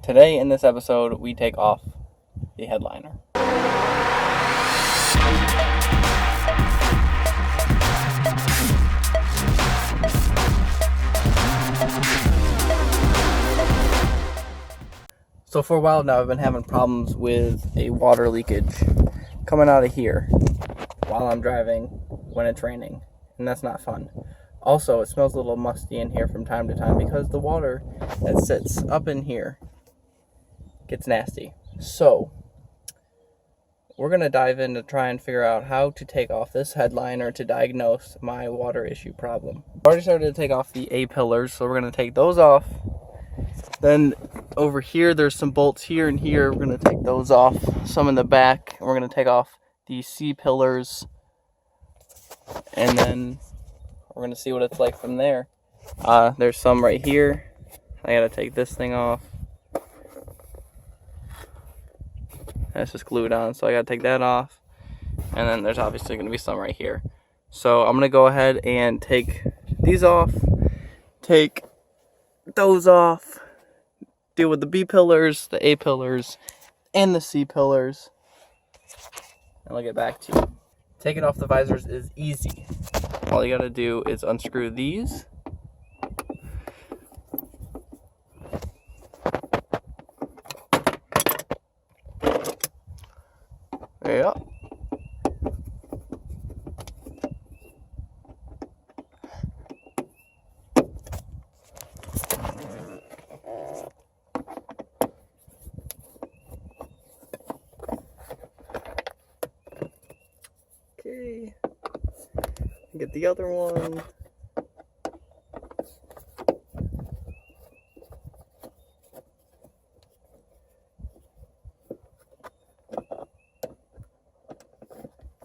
Today in this episode, we take off the headliner. So for a while now, I've been having problems with a water leakage coming out of here while I'm driving when it's raining, and that's not fun. Also, it smells a little musty in here from time to time because the water that sits up in here gets nasty. So we're going to dive in to try and figure out how to take off this headliner to diagnose my water issue problem. I've already started to take off the A-pillars, so we're going to take those off. Then over here, there's some bolts here and here. We're going to take those off, some in the back. We're going to take off the C-pillars, and then we're going to see what it's like from there. There's some right here. I got to take this thing off. That's just glued on, so I got to take that off. And then there's obviously going to be some right here. So I'm going to go ahead and take these off, take those off, deal with the B pillars, the A pillars, and the C pillars, and I'll get back to you. Taking off the visors is easy. All you gotta do is unscrew these. There you go. Okay, get the other one.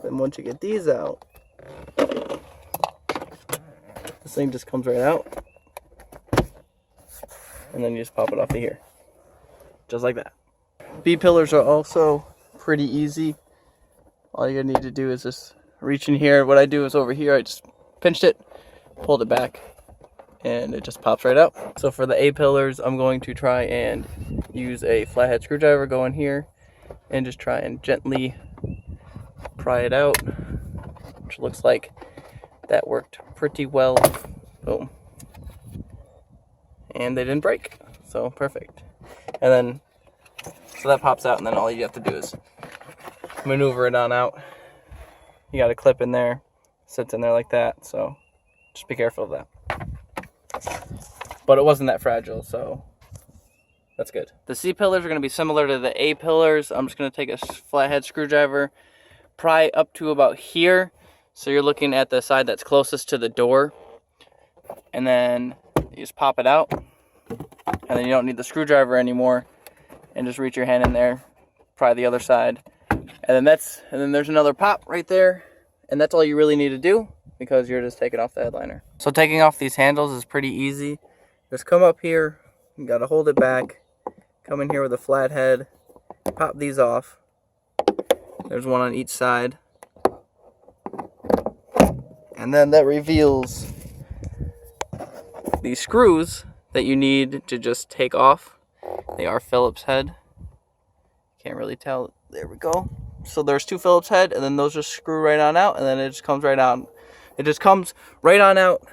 Then once you get these out, this thing just comes right out, and then you just pop it off of here, just like that. B pillars are also pretty easy. All you need to do is just reach in here. What I do is over here, I just pinched it, pulled it back, and it just pops right out. So for the A pillars, I'm going to try and use a flathead screwdriver, go in here, and just try and gently pry it out, which looks like that worked pretty well. Boom. And they didn't break, so perfect. And then, so that pops out, and then all you have to do is maneuver it on out. You got a clip in there, sits in there like that, so just be careful of that. But it wasn't that fragile, so that's good. The C pillars are going to be similar to the A pillars. I'm just going to take a flathead screwdriver, pry up to about here, so you're looking at the side that's closest to the door, and then you just pop it out, and then you don't need the screwdriver anymore, and just reach your hand in there, pry the other side. And then there's another pop right there, and that's all you really need to do because you're just taking off the headliner. So taking off these handles is pretty easy. Just come up here, you gotta hold it back, come in here with a flathead, pop these off. There's one on each side. And then that reveals these screws that you need to just take off. They are Phillips head. Can't really tell. There we go. So there's two Phillips head, and then those just screw right on out, and then it just comes right out. It just comes right on out.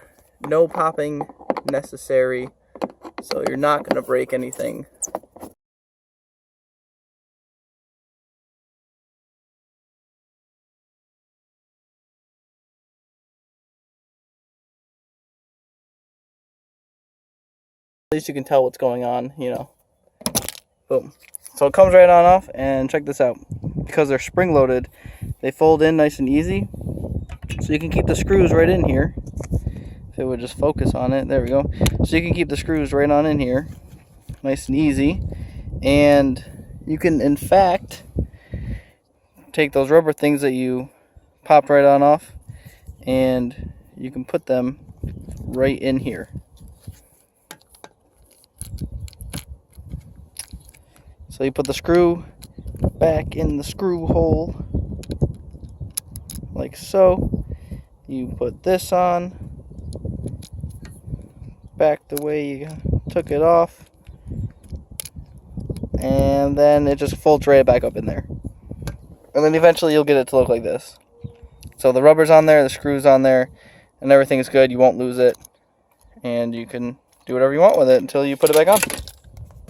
No popping necessary. So you're not going to break anything. At least you can tell what's going on, you know. Boom. So it comes right on off, and check this out. Because they're spring loaded, they fold in nice and easy. So you can keep the screws right in here. If it would just focus on it, there we go. So you can keep the screws right on in here, nice and easy. And you can, in fact, take those rubber things that you popped right on off, and you can put them right in here. So you put the screw back in the screw hole like so. You put this on back the way you took it off, and then it just folds right back up in there. And then eventually you'll get it to look like this. So the rubber's on there, the screw's on there, and everything's good. You won't lose it, and you can do whatever you want with it until you put it back on.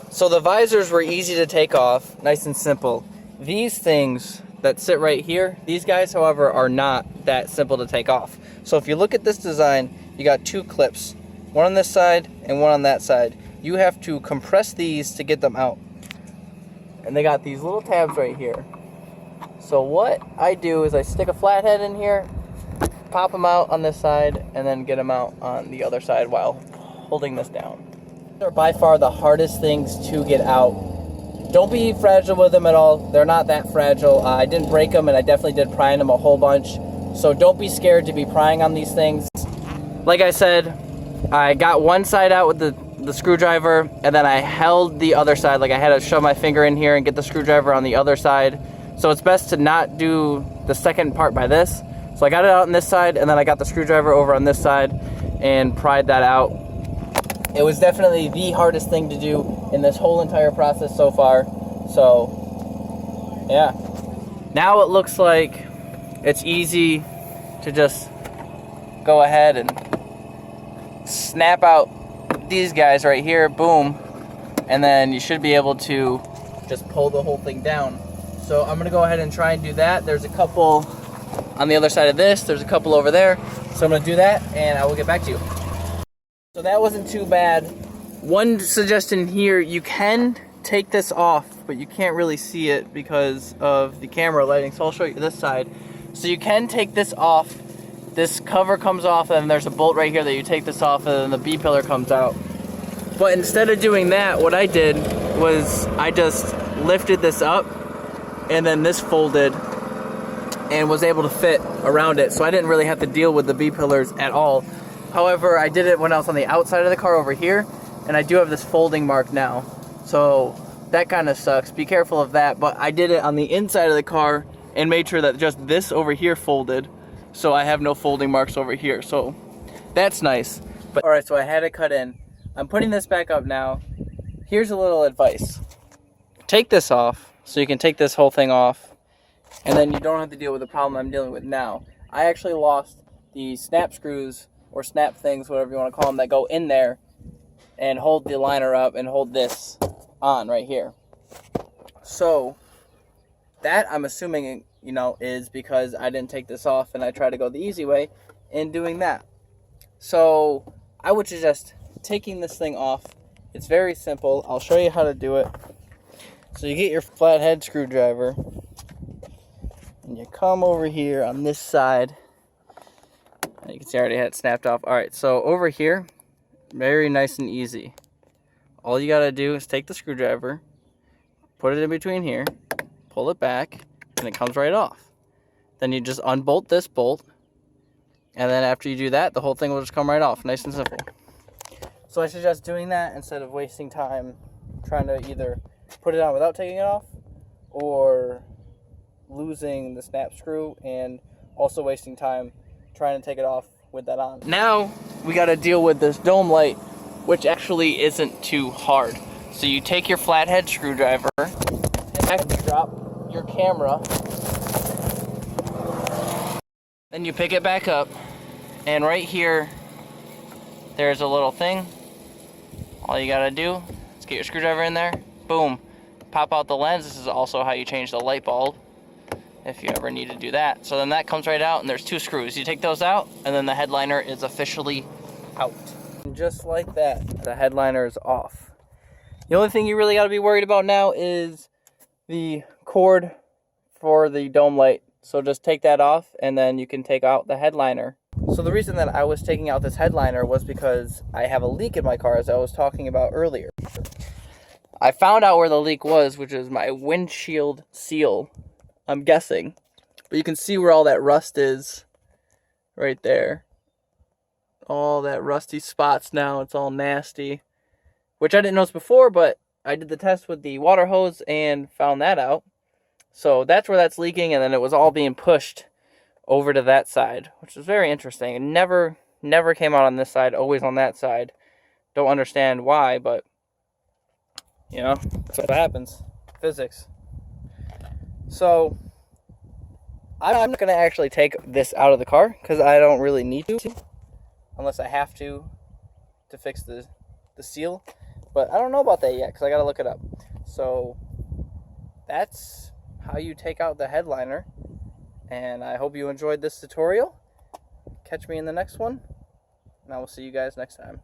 So the visors were easy to take off, nice and simple. These things that sit right here, these guys, however, are not that simple to take off. So if you look at this design, you got two clips, one on this side and one on that side. You have to compress these to get them out. And they got these little tabs right here. So what I do is I stick a flathead in here, pop them out on this side, and then get them out on the other side while holding this down. They're by far the hardest things to get out. Don't be fragile with them at all. They're not that fragile. I didn't break them, and I definitely did prying them a whole bunch. So don't be scared to be prying on these things. Like I said, I got one side out with the screwdriver, and then I held the other side. Like I had to shove my finger in here and get the screwdriver on the other side. So it's best to not do the second part by this. So I got it out on this side, and then I got the screwdriver over on this side and pried that out. It was definitely the hardest thing to do in this whole entire process so far. So, yeah. Now it looks like it's easy to just go ahead and snap out these guys right here, boom, and then you should be able to just pull the whole thing down. So I'm gonna go ahead and try and do that. There's a couple on the other side of this, there's a couple over there. So I'm gonna do that and I will get back to you. So that wasn't too bad. One suggestion here, you can take this off, but you can't really see it because of the camera lighting, so I'll show you this side. So you can take this off. This cover comes off, and there's a bolt right here that you take this off, and then the B-pillar comes out. But instead of doing that, what I did was I just lifted this up, and then this folded and was able to fit around it, so I didn't really have to deal with the B-pillars at all. However, I did it when I was on the outside of the car over here, and I do have this folding mark now. So that kind of sucks. Be careful of that. But I did it on the inside of the car and made sure that just this over here folded, so I have no folding marks over here. So that's nice. But all right, so I had it cut in. I'm putting this back up now. Here's a little advice. Take this off so you can take this whole thing off, and then you don't have to deal with the problem I'm dealing with now. I actually lost the snap screws or snap things, whatever you want to call them, that go in there and hold the liner up and hold this on right here. So that, I'm assuming, you know, is because I didn't take this off and I tried to go the easy way in doing that. So I would suggest taking this thing off. It's very simple. I'll show you how to do it. So you get your flathead screwdriver and you come over here on this side. You can see I already had it snapped off. Alright, so over here, very nice and easy. All you gotta do is take the screwdriver, put it in between here, pull it back, and it comes right off. Then you just unbolt this bolt, and then after you do that, the whole thing will just come right off. Nice and simple. So I suggest doing that instead of wasting time trying to either put it on without taking it off, or losing the snap screw, and also wasting time trying to take it off with that on. Now we got to deal with this dome light, which actually isn't too hard. So you take your flathead screwdriver and drop your camera, then you pick it back up, and right here there's a little thing. All you gotta do is get your screwdriver in there, boom, pop out the lens. This is also how you change the light bulb if you ever need to do that. So then that comes right out, and there's two screws. You take those out, and then the headliner is officially out. And just like that, the headliner is off. The only thing you really got to be worried about now is the cord for the dome light. So just take that off, and then you can take out the headliner. So the reason that I was taking out this headliner was because I have a leak in my car, as I was talking about earlier. I found out where the leak was, which is my windshield seal, I'm guessing. But you can see where all that rust is right there. All that rusty spots now. It's all nasty. Which I didn't notice before, but I did the test with the water hose and found that out. So that's where that's leaking, and then it was all being pushed over to that side, which is very interesting. It never came out on this side, always on that side. Don't understand why, but You know, that's what happens. Physics. So I'm not going to actually take this out of the car because I don't really need to, unless I have to fix the seal. But I don't know about that yet because I got to look it up. So that's how you take out the headliner. And I hope you enjoyed this tutorial. Catch me in the next one, and I will see you guys next time.